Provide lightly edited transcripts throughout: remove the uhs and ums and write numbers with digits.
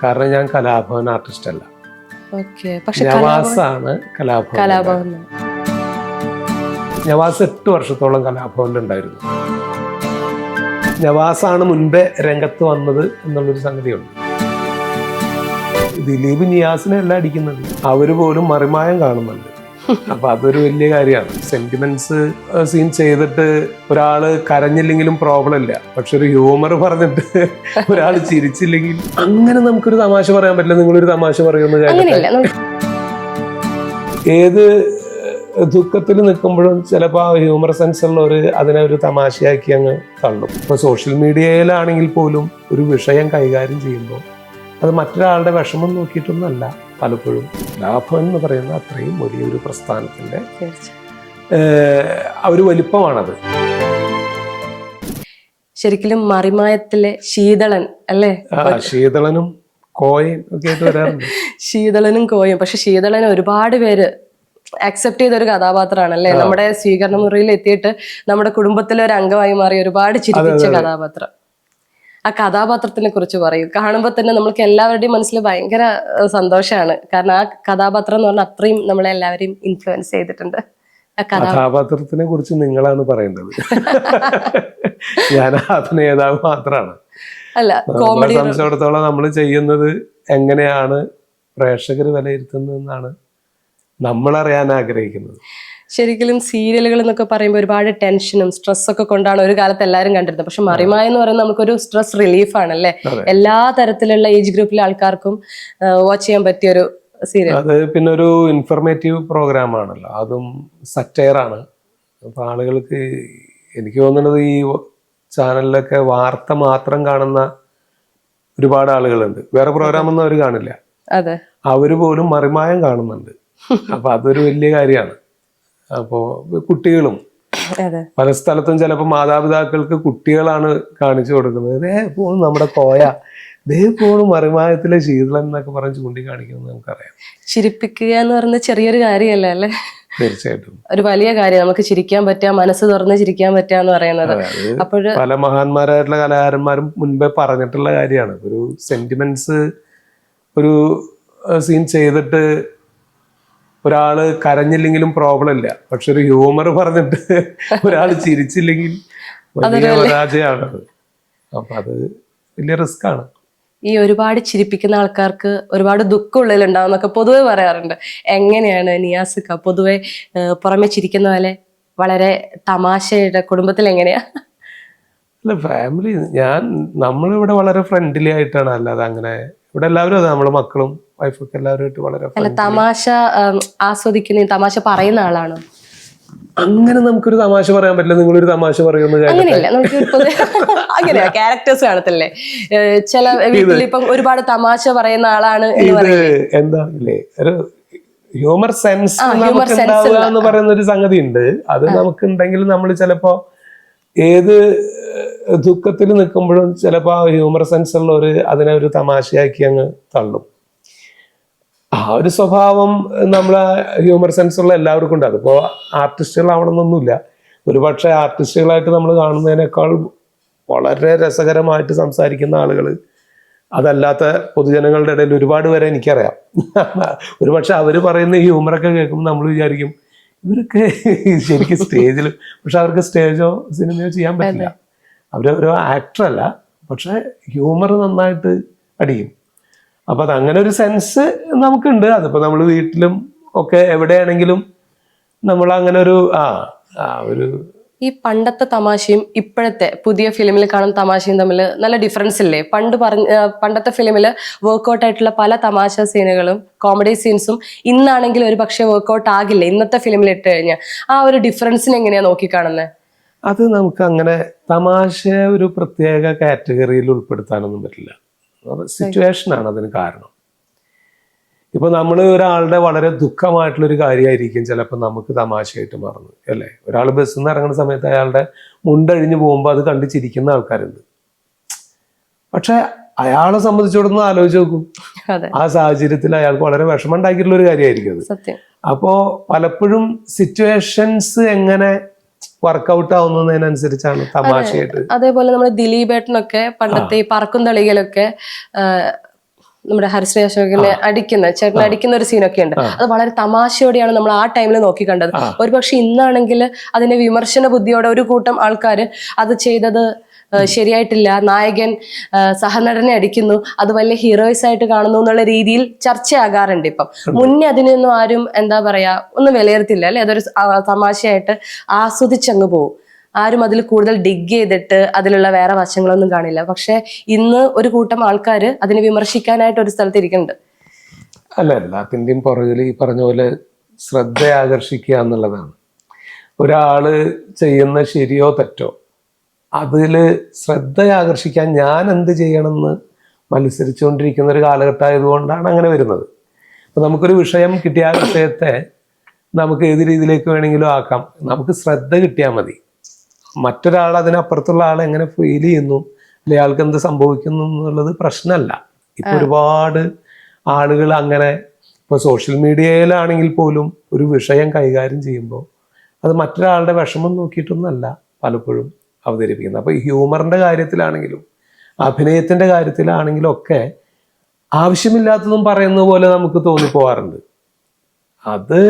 കാരണം ഞാൻ കലാഭവൻ ആർട്ടിസ്റ്റ് അല്ല. പക്ഷെ നവാസാണ് കലാഭവൻ. നവാസ് 8 വർഷത്തോളം കലാഭവനിലുണ്ടായിരുന്നു. നവാസാണ് മുൻപേ രംഗത്ത് വന്നത് എന്നുള്ളൊരു സംഗതിയുണ്ട്. ദിലീപ് നിയാസിനെ അല്ല അടിക്കുന്നത്, അവര് പോലും മറിമായം കാണുന്നുണ്ട്. അപ്പൊ അതൊരു വലിയ കാര്യമാണ്. സെന്റിമെന്റ്സ് സീൻ ചെയ്തിട്ട് ഒരാള് കരഞ്ഞില്ലെങ്കിലും പ്രോബ്ലം ഇല്ല, പക്ഷെ ഒരു ഹ്യൂമർ പറഞ്ഞിട്ട് ഒരാൾ ചിരിച്ചില്ലെങ്കിൽ അങ്ങനെ നമുക്കൊരു തമാശ പറയാൻ പറ്റില്ല. നിങ്ങളൊരു തമാശ പറയുമെന്ന് കേട്ടിട്ട് ഏത് ദുഃഖത്തിൽ നിൽക്കുമ്പോഴും ചിലപ്പോൾ ആ ഹ്യൂമർ സെൻസ് ഉള്ളവർ അതിനെ ഒരു തമാശയാക്കി അങ്ങ് തള്ളും. ഇപ്പൊ സോഷ്യൽ മീഡിയയിലാണെങ്കിൽ പോലും ഒരു വിഷയം കൈകാര്യം ചെയ്യുമ്പോൾ അത് മറ്റൊരാളുടെ വിഷമം നോക്കിയിട്ടൊന്നല്ല. പലപ്പോഴും ലാഭം എന്ന് പറയുന്ന അത്രയും വലിയൊരു പ്രസ്ഥാനത്തിന്റെ ഒരു വലിപ്പമാണത്. ശരിക്കും മറിമായത്തിലെ ശീതളൻ അല്ലേ? ശീതളനും കോയും ഒക്കെ ആയിട്ട് വരാറുണ്ട്. ശീതളനും കോയും. പക്ഷെ ശീതളനെ ഒരുപാട് പേര് അക്സെപ്റ്റ് ചെയ്ത ഒരു കഥാപാത്രമാണ് അല്ലേ? നമ്മുടെ സ്വീകരണ മുറിയിൽ എത്തിയിട്ട് നമ്മുടെ കുടുംബത്തിലെ ഒരു അംഗമായി മാറി ഒരുപാട് ചിരിപ്പിച്ച കഥാപാത്രം. ആ കഥാപാത്രത്തിനെ കുറിച്ച് പറയും. കാണുമ്പോൾ തന്നെ നമ്മൾക്ക് എല്ലാവരുടെയും മനസ്സിൽ ഭയങ്കര സന്തോഷമാണ്. കാരണം ആ കഥാപാത്രം എന്ന് പറഞ്ഞാൽ അത്രയും നമ്മളെ എല്ലാവരെയും ഇൻഫ്ലുവൻസ് ചെയ്തിട്ടുണ്ട്. കഥാപാത്രത്തിനെ കുറിച്ച് നിങ്ങളാണ് പറയേണ്ടത്. ഞാൻ അഭിനേതാവ് മാത്രമാണ്. അല്ല, കോമഡി സംബന്ധിച്ചിടത്തോളം നമ്മൾ ചെയ്യുന്നത് എങ്ങനെയാണ് പ്രേക്ഷകർ വിലയിരുത്തുന്നതെന്നാണ് നമ്മൾ അറിയാൻ ആഗ്രഹിക്കുന്നത്. ശരിക്കും സീരിയലുകൾ എന്നൊക്കെ പറയുമ്പോൾ ഒരുപാട് ടെൻഷനും സ്ട്രെസ്സൊക്കെ കൊണ്ടാണ് ഒരു കാലത്ത് എല്ലാവരും കണ്ടിരുന്നത്. പക്ഷെ മറിമായ എന്ന് പറയുന്നത് നമുക്കൊരു സ്ട്രെസ് റിലീഫാണ് അല്ലേ? എല്ലാ തരത്തിലുള്ള ഏജ് ഗ്രൂപ്പിലെ ആൾക്കാർക്കും വാച്ച് ചെയ്യാൻ പറ്റിയൊരു സീരിയൽ. അത് പിന്നെ ഒരു ഇൻഫർമേറ്റീവ് പ്രോഗ്രാം ആണല്ലോ, അതും സറ്റയറാണ്. അപ്പൊ ആളുകൾക്ക് എനിക്ക് തോന്നുന്നത് ഈ ചാനലിലൊക്കെ വാർത്ത മാത്രം കാണുന്ന ഒരുപാട് ആളുകളുണ്ട്. വേറെ പ്രോഗ്രാം ഒന്നും അവർ കാണില്ല. അവര് പോലും മറിമായം കാണുന്നുണ്ട്. അപ്പൊ അതൊരു വലിയ കാര്യമാണ്. അപ്പോ കുട്ടികളും പല സ്ഥലത്തും ചിലപ്പോൾ മാതാപിതാക്കൾക്ക് കുട്ടികളാണ് കാണിച്ചു കൊടുക്കുന്നത്. ഇതേ പോണു നമ്മുടെ കോയ, ഇതേ പോണു മറിമായത്തിലെ ശീതളൻ എന്നൊക്കെ പറഞ്ഞ് ചൂണ്ടിക്കാണിക്കുന്നത് നമുക്കറിയാം. ചിരിപ്പിക്കുക എന്ന് പറയുന്നത് ചെറിയൊരു കാര്യമല്ല അല്ലേ? തീർച്ചയായിട്ടും ഒരു വലിയ കാര്യം. നമുക്ക് ചിരിക്കാൻ പറ്റുക, മനസ്സ് തുറന്ന് ചിരിക്കാൻ പറ്റുക എന്ന് പറയുന്നത്. അപ്പോൾ പല മഹാന്മാരായിട്ടുള്ള കലാകാരന്മാരും മുൻപേ പറഞ്ഞിട്ടുള്ള കാര്യമാണ്. ഒരു സെന്റിമെന്റ്സ് ഒരു സീൻ ചെയ്തിട്ട് ഒരാള് കരഞ്ഞില്ലെങ്കിലും പ്രോബ്ലം ഇല്ല, പക്ഷെ ഒരു ഹ്യൂമർ പറഞ്ഞിട്ട് ഒരാൾ ചിരിച്ചില്ലെങ്കിൽ വലിയ പരാജയമാണത്. അപ്പൊ അത് വലിയ റിസ്ക് ആണ്. ഈ ഒരുപാട് ചിരിപ്പിക്കുന്ന ആൾക്കാർക്ക് ഒരുപാട് ദുഃഖം ഉള്ളിലുണ്ടാവുന്നൊക്കെ പൊതുവെ പറയാറുണ്ട്. എങ്ങനെയാണ് നിയാസിക്ക പൊതുവെ പുറമെ ചിരിക്കുന്ന പോലെ വളരെ തമാശയുടെ കുടുംബത്തിൽ എങ്ങനെയാ? അല്ല, ഫാമിലി നമ്മളിവിടെ വളരെ ഫ്രണ്ട്ലി ആയിട്ടാണ്. അല്ലാതെ അങ്ങനെ ഇവിടെ എല്ലാവരും അതെ, നമ്മളെ മക്കളും വൈഫൊക്കെ എല്ലാവരുമായിട്ട് വളരെ തമാശ ആസ്വദിക്കുന്ന തമാശ പറയുന്ന ആളാണോ? അങ്ങനെ നമുക്കൊരു തമാശ പറയാൻ പറ്റില്ല. നിങ്ങളൊരു തമാശ പറയുമെന്ന് അങ്ങനെയല്ല, നമുക്ക് അങ്ങനെയാ ക്യാരക്ടേഴ്സ് കാണത്തില്ലേ ചില വീട്ടിൽ. ഇപ്പം ഒരുപാട് തമാശ പറയുന്ന ആളാണ് എന്താണല്ലേ, ഒരു ഹ്യൂമർ സെൻസ് എന്ന് പറയുന്ന ഒരു സംഗതി ഉണ്ട്. അത് നമുക്കുണ്ടെങ്കിൽ നമ്മൾ ചിലപ്പോ ഏത് ദുഃഖത്തിൽ നിൽക്കുമ്പോഴും ചിലപ്പോൾ ആ ഹ്യൂമർ സെൻസ് ഉള്ളവർ അതിനെ ഒരു തമാശയാക്കി അങ്ങ് തള്ളും. ആ ഒരു സ്വഭാവം നമ്മളെ ഹ്യൂമർ സെൻസ് ഉള്ള എല്ലാവർക്കും ഉണ്ട്. അതിപ്പോ ആർട്ടിസ്റ്റുകളാവണമെന്നൊന്നുമില്ല. ഒരുപക്ഷെ ആർട്ടിസ്റ്റുകളായിട്ട് നമ്മൾ കാണുന്നതിനേക്കാൾ വളരെ രസകരമായിട്ട് സംസാരിക്കുന്ന ആളുകൾ അതല്ലാത്ത പൊതുജനങ്ങളുടെ ഇടയിൽ ഒരുപാട് പേരെ എനിക്കറിയാം. ഒരുപക്ഷെ അവർ പറയുന്ന ഹ്യൂമറൊക്കെ കേൾക്കുമ്പോൾ നമ്മൾ വിചാരിക്കും ഇവരൊക്കെ ശരിക്കും സ്റ്റേജിൽ, പക്ഷെ അവർക്ക് സ്റ്റേജോ സിനിമയോ ചെയ്യാൻ പറ്റില്ല. അവരൊരു ആക്ടറല്ല, പക്ഷെ ഹ്യൂമർ നന്നായിട്ട് അടിക്കും. അപ്പൊ അതങ്ങനെ ഒരു സെൻസ് നമുക്കുണ്ട്. അതിപ്പോ നമ്മൾ വീട്ടിലും ഒക്കെ എവിടെയാണെങ്കിലും നമ്മൾ അങ്ങനെ ഒരു ഒരു ഈ പണ്ടത്തെ തമാശയും ഇപ്പോഴത്തെ പുതിയ ഫിലിമിൽ കാണുന്ന തമാശയും തമ്മിൽ നല്ല ഡിഫറൻസ് ഇല്ലേ? പണ്ടത്തെ ഫിലിമിൽ വർക്ക്ഔട്ട് ആയിട്ടുള്ള പല തമാശ സീനുകളും കോമഡി സീൻസും ഇന്നാണെങ്കിൽ ഒരു പക്ഷേ വർക്ക്ഔട്ട് ആകില്ല ഇന്നത്തെ ഫിലിമിൽ ഇട്ട് കഴിഞ്ഞാൽ. ആ ഒരു ഡിഫറൻസിനെ എങ്ങനെയാ നോക്കിക്കാണുന്നത്? അത് നമുക്ക് അങ്ങനെ തമാശ ഒരു പ്രത്യേക കാറ്റഗറിയിൽ ഉൾപ്പെടുത്താനൊന്നും പറ്റില്ല. സിറ്റുവേഷനാണ് അതിന് കാരണം. ഇപ്പൊ നമ്മൾ ഒരാളുടെ വളരെ ദുഃഖമായിട്ടുള്ളൊരു കാര്യമായിരിക്കും ചിലപ്പോൾ നമുക്ക് തമാശയായിട്ട് മാറുന്നത് അല്ലേ? ഒരാൾ ബസ്സിൽ നിന്ന് ഇറങ്ങുന്ന സമയത്ത് അയാളുടെ മുണ്ടഴിഞ്ഞു പോകുമ്പോൾ അത് കണ്ട് ചിരിക്കുന്ന ആൾക്കാരുണ്ട്. പക്ഷെ അയാളെ സംബന്ധിച്ചിടത്തോളം ആലോചിച്ച് നോക്കും, ആ സാഹചര്യത്തിൽ അയാൾക്ക് വളരെ വിഷമം ഉണ്ടാക്കിയിട്ടുള്ള ഒരു കാര്യമായിരിക്കും അത്. അപ്പോ പലപ്പോഴും സിറ്റുവേഷൻസ് എങ്ങനെ വർക്ക്ഔട്ട് ആവുന്നതിനനുസരിച്ചാണ് തമാശയായിട്ട്. അതേപോലെ നമ്മൾ ദിലീപേട്ടനൊക്കെ പണ്ടത്തെ ഈ പറക്കും തളികയിലൊക്കെ നമ്മുടെ ഹരിശ്രീ അശോകനെ ചേട്ടനെ അടിക്കുന്ന ഒരു സീനൊക്കെ ഉണ്ട്. അത് വളരെ തമാശയോടെയാണ് നമ്മൾ ആ ടൈമിൽ നോക്കി കണ്ടത്. ഒരുപക്ഷെ ഇന്നാണെങ്കിൽ അതിന്റെ വിമർശന ബുദ്ധിയോടെ ഒരു കൂട്ടം ആൾക്കാർ അത് ചെയ്തത് ശരിയായിട്ടില്ല, നായകൻ സഹനടനെ അടിക്കുന്നു, അത് വലിയ ഹീറോയിസ് ആയിട്ട് കാണുന്നു എന്നുള്ള രീതിയിൽ ചർച്ചയാകാറുണ്ട് ഇപ്പം. മുന്നേ അതിനൊന്നും ആരും എന്താ പറയാ ഒന്നും വിലയിരുത്തില്ല അല്ലെ, അതൊരു തമാശയായിട്ട് ആസ്വദിച്ചങ്ങ് പോകും. ആരും അതിൽ കൂടുതൽ ഡിഗ് ചെയ്തിട്ട് അതിലുള്ള വേറെ വശങ്ങളൊന്നും കാണില്ല. പക്ഷെ ഇന്ന് ഒരു കൂട്ടം ആൾക്കാർ അതിനെ വിമർശിക്കാനായിട്ട് ഒരു സ്ഥലത്ത് ഇരിക്കുന്നുണ്ട്. അല്ല, എല്ലാത്തിൻ്റെയും പുറകിൽ ഈ പറഞ്ഞ പോലെ ശ്രദ്ധ ആകർഷിക്കുക എന്നുള്ളതാണ്. ഒരാള് ചെയ്യുന്ന ശരിയോ തെറ്റോ അതിൽ ശ്രദ്ധ ആകർഷിക്കാൻ ഞാൻ എന്ത് ചെയ്യണമെന്ന് മത്സരിച്ചുകൊണ്ടിരിക്കുന്ന ഒരു കാലഘട്ടമായതുകൊണ്ടാണ് അങ്ങനെ വരുന്നത്. അപ്പം നമുക്കൊരു വിഷയം കിട്ടിയ ആ വിഷയത്തെ നമുക്ക് ഏത് രീതിയിലേക്ക് വേണമെങ്കിലും ആക്കാം. നമുക്ക് ശ്രദ്ധ കിട്ടിയാൽ മതി. മറ്റൊരാൾ അതിനപ്പുറത്തുള്ള ആൾ എങ്ങനെ ഫീൽ ചെയ്യുന്നു, അല്ലെ അയാൾക്ക് എന്ത് സംഭവിക്കുന്നു എന്നുള്ളത് പ്രശ്നമല്ല. ഇപ്പൊ ഒരുപാട് ആളുകൾ അങ്ങനെ ഇപ്പൊ സോഷ്യൽ മീഡിയയിലാണെങ്കിൽ പോലും ഒരു വിഷയം കൈകാര്യം ചെയ്യുമ്പോൾ അത് മറ്റൊരാളുടെ വിഷമം നോക്കിയിട്ടൊന്നുമല്ല പലപ്പോഴും അവതരിപ്പിക്കുന്നത്. അപ്പൊ ഹ്യൂമറിന്റെ കാര്യത്തിലാണെങ്കിലും അഭിനയത്തിന്റെ കാര്യത്തിലാണെങ്കിലും ഒക്കെ ആവശ്യമില്ലാത്തതും പറയുന്ന പോലെ നമുക്ക് തോന്നിപ്പോവാറുണ്ട്. അത്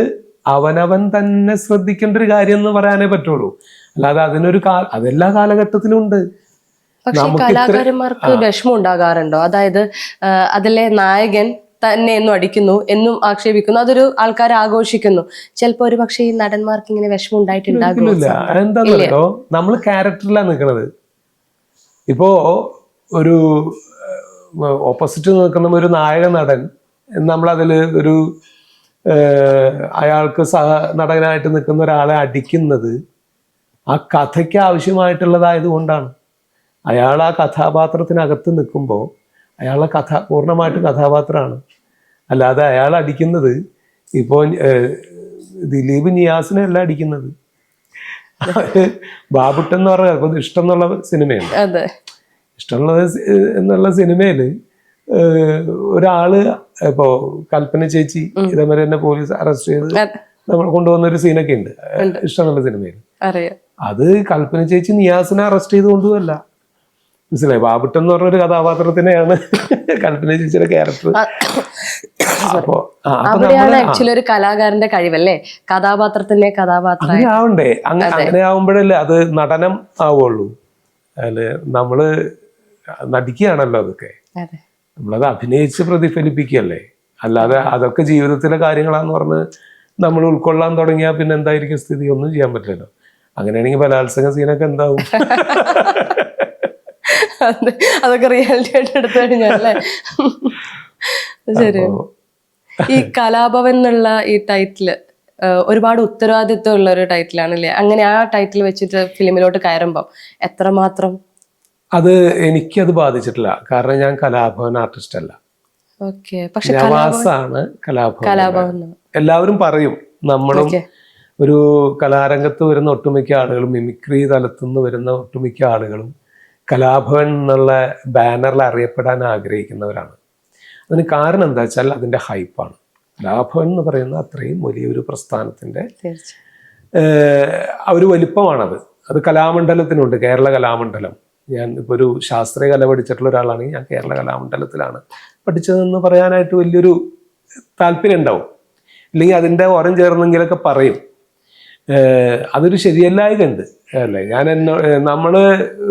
അവനവൻ തന്നെ ശ്രദ്ധിക്കേണ്ട ഒരു കാര്യം എന്ന് പറയാനേ പറ്റുള്ളൂ. അല്ലാതെ അതിനൊരു അതെല്ലാ കാലഘട്ടത്തിലും ഉണ്ട്. പക്ഷെ കലാകാരന്മാർക്ക് വിഷമം ഉണ്ടാകാറുണ്ടോ? അതായത് അതിലെ നായകൻ തന്നെ എന്നും അടിക്കുന്നു, എന്നും ആക്ഷേപിക്കുന്നു, അതൊരു ആൾക്കാർ ആഘോഷിക്കുന്നു. ചിലപ്പോ ഒരു പക്ഷേ ഈ നടന്മാർക്ക് ഇങ്ങനെ വിഷമം ഉണ്ടായിട്ടുണ്ടാകില്ല. എന്താന്നറിയോ, നമ്മൾ ക്യാരക്ടറിലാണ് നിൽക്കുന്നത്. ഇപ്പോ ഒരു ഓപ്പോസിറ്റ് നിൽക്കുന്ന ഒരു നായക നടൻ, നമ്മളതിൽ ഒരു അയാൾക്ക് സഹ നടനായിട്ട് നിൽക്കുന്ന ഒരാളെ അടിക്കുന്നത് ആ കഥയ്ക്ക് ആവശ്യമായിട്ടുള്ളതായത് കൊണ്ടാണ്. അയാൾ ആ കഥാപാത്രത്തിനകത്ത് നിൽക്കുമ്പോൾ അയാളെ പൂർണ്ണമായിട്ട് കഥാപാത്രമാണ്. അല്ലാതെ അയാൾ അടിക്കുന്നത് ഇപ്പോൾ ദിലീപ് നിയാസിനെ അല്ല അടിക്കുന്നത്. ബാബുട്ടൻ എന്ന് പറഞ്ഞാൽ ഇപ്പൊ ഇഷ്ടം എന്നുള്ള സിനിമയുണ്ട്. ഇഷ്ടമുള്ളത് എന്നുള്ള സിനിമയില് ഒരാള് ഇപ്പോ കൽപ്പന ചേച്ചി ഇതേമാതിരി തന്നെ പോലീസ് അറസ്റ്റ് ചെയ്ത് നമ്മൾ കൊണ്ടുവന്ന ഒരു സീനൊക്കെ ഉണ്ട് ഇഷ്ടമുള്ള സിനിമയിൽ. അത് കൽപ്പന ചേച്ചി നിയാസിനെ അറസ്റ്റ് ചെയ്ത് കൊണ്ടുപോകല്ല, മനസ്സിലായി. ബാബുട്ടൻ എന്ന് പറഞ്ഞൊരു കഥാപാത്രത്തിനെയാണ് കൽപ്പന ചേച്ചിയുടെ ക്യാരക്ടർ. അപ്പോ ആക്ച്വലി ഒരു കലാകാരന്റെ കഴിവല്ലേ, കഥാപാത്രത്തിന്റെ കഥാപാത്രം അങ്ങനെ ആവണ്ടേ. അങ്ങനെ ആവുമ്പോഴല്ലേ അത് നടനം ആവുള്ളൂ. അല്ലെ, നമ്മള് നടിക്കുകയാണല്ലോ, അതൊക്കെ നമ്മളത് അഭിനയിച്ച് പ്രതിഫലിപ്പിക്കുകയല്ലേ. അല്ലാതെ അതൊക്കെ ജീവിതത്തിലെ കാര്യങ്ങളാന്ന് പറഞ്ഞ് നമ്മൾ ഉൾക്കൊള്ളാൻ തുടങ്ങിയാൽ പിന്നെ എന്തായിരിക്കും സ്ഥിതി? ഒന്നും ചെയ്യാൻ പറ്റില്ലല്ലോ. അങ്ങനെയാണെങ്കിൽ ബലാത്സംഗ സീനൊക്കെ എന്താവും? അതൊക്കെ റിയാലിറ്റി ആയിട്ട് എടുത്തു കഴിഞ്ഞാലേ. ശരി. ഈ കലാഭവൻ എന്നുള്ള ഈ ടൈറ്റില് ഒരുപാട് ഉത്തരവാദിത്വം ഉള്ള ഒരു ടൈറ്റിലാണല്ലേ? അങ്ങനെ ആ ടൈറ്റിൽ വെച്ചിട്ട് ഫിലിമിലോട്ട് കയറുമ്പോൾ എത്രമാത്രം അത് എനിക്കത് ബാധിച്ചിട്ടില്ല. കാരണം ഞാൻ കലാഭവൻ ആർട്ടിസ്റ്റ് അല്ല. പക്ഷെ നവാസാണ് കലാഭവൻ. എല്ലാവരും പറയും, നമ്മളും ഒരു കലാരംഗത്ത് വരുന്ന ഒട്ടുമിക്ക ആളുകളും, മിമിക്രി തലത്തുനിന്ന് വരുന്ന ഒട്ടുമിക്ക ആളുകളും കലാഭവൻ എന്നുള്ള ബാനറിൽ അറിയപ്പെടാൻ ആഗ്രഹിക്കുന്നവരാണ്. അതിന് കാരണം എന്താ വെച്ചാൽ അതിൻ്റെ ഹൈപ്പാണ്. കലാഭവൻ എന്ന് പറയുന്ന അത്രയും വലിയൊരു പ്രസ്ഥാനത്തിൻ്റെ ഒരു വലിപ്പമാണത്. അത് കലാമണ്ഡലത്തിനുണ്ട്, കേരള കലാമണ്ഡലം. ഞാൻ ഇപ്പോൾ ഒരു ശാസ്ത്രീയ കല പഠിച്ചിട്ടുള്ള ഒരാളാണെങ്കിൽ ഞാൻ കേരള കലാമണ്ഡലത്തിലാണ് പഠിച്ചതെന്ന് പറയാനായിട്ട് വലിയൊരു താല്പര്യം ഉണ്ടാവും. ഇല്ലെങ്കിൽ അതിൻ്റെ ഓരം ചേർന്നെങ്കിലൊക്കെ പറയും. അതൊരു ശരിയല്ലായതുണ്ട് അല്ലേ. നമ്മൾ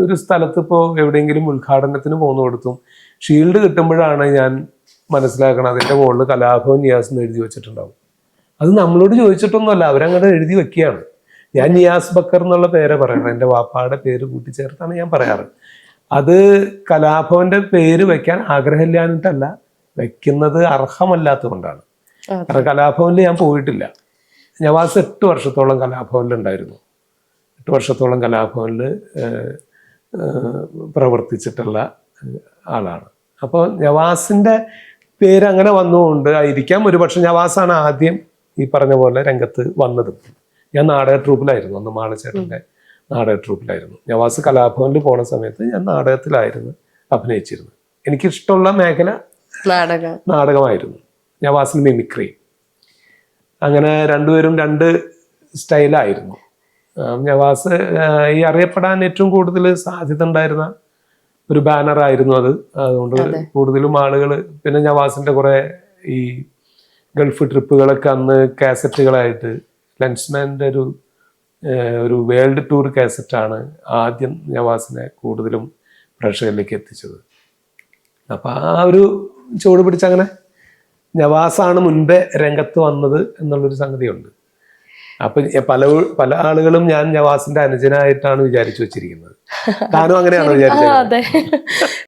ഒരു സ്ഥലത്ത് ഇപ്പോൾ എവിടെയെങ്കിലും ഉദ്ഘാടനത്തിന് പോകുന്നിടത്തും ഷീൽഡ് കിട്ടുമ്പോഴാണ് ഞാൻ മനസ്സിലാക്കണം അതിൻ്റെ മുകളിൽ കലാഭവൻ നിയാസ് എന്ന് എഴുതി വെച്ചിട്ടുണ്ടാവും. അത് നമ്മളോട് ചോദിച്ചിട്ടൊന്നുമല്ല, അവരങ്ങനെ എഴുതി വെക്കുകയാണ്. ഞാൻ നിയാസ് ബക്കർ എന്നുള്ള പേരെ പറയണം, എൻ്റെ വാപ്പാടെ പേര് കൂട്ടിച്ചേർത്താണ് ഞാൻ പറയാറ്. അത് കലാഭവന്റെ പേര് വെക്കാൻ ആഗ്രഹമില്ലാഞ്ഞിട്ടല്ല, വെക്കുന്നത് അർഹമല്ലാത്തത് കൊണ്ടാണ്. കാരണം കലാഭവനിൽ ഞാൻ പോയിട്ടില്ല. നവാസ് 8 വർഷത്തോളം കലാഭവനിലുണ്ടായിരുന്നു. 8 വർഷത്തോളം കലാഭവനിൽ പ്രവർത്തിച്ചിട്ടുള്ള ആളാണ്. അപ്പോൾ നവാസിൻ്റെ പേര് അങ്ങനെ വന്നുകൊണ്ട് ആയിരിക്കാം ഒരുപക്ഷെ നവാസാണ് ആദ്യം ഈ പറഞ്ഞ പോലെ രംഗത്ത് വന്നത്. ഞാൻ നാടക ട്രൂപ്പിലായിരുന്നു, അന്ന് മാളച്ചേട്ടൻ്റെ നാടക ട്രൂപ്പിലായിരുന്നു. നവാസ് കലാഭവനിൽ പോണ സമയത്ത് ഞാൻ നാടകത്തിലായിരുന്നു അഭിനയിച്ചിരുന്നത്. എനിക്കിഷ്ടമുള്ള മേഖല നാടകമായിരുന്നു, നവാസിന് മിമിക്രി. അങ്ങനെ രണ്ടുപേരും 2 സ്റ്റൈലായിരുന്നു. നവാസ് ഈ അറിയപ്പെടാൻ ഏറ്റവും കൂടുതൽ സാധ്യത ഉണ്ടായിരുന്ന ഒരു ബാനറായിരുന്നു അത്. അതുകൊണ്ട് കൂടുതലും ആളുകൾ, പിന്നെ നവാസിന്റെ കുറെ ഈ ഗൾഫ് ട്രിപ്പുകളൊക്കെ അന്ന് കാസറ്റുകളായിട്ട്, ലെൻസ്മാൻ്റെ ഒരു വേൾഡ് ടൂർ കാസറ്റാണ് ആദ്യം നവാസിനെ കൂടുതലും പ്രേക്ഷകരിലേക്ക് എത്തിച്ചത്. അപ്പൊ ആ ഒരു ചുവട് പിടിച്ചങ്ങനെ നവാസാണ് മുൻപേ രംഗത്ത് വന്നത് എന്നുള്ളൊരു സംഗതിയുണ്ട്. അപ്പൊ പല ആളുകളും ഞാൻ നവാസിന്റെ അനുജനായിട്ടാണ് വിചാരിച്ചു വെച്ചിരിക്കുന്നത്. താനും അങ്ങനെയാണോ വിചാരിച്ചത്? അതെ,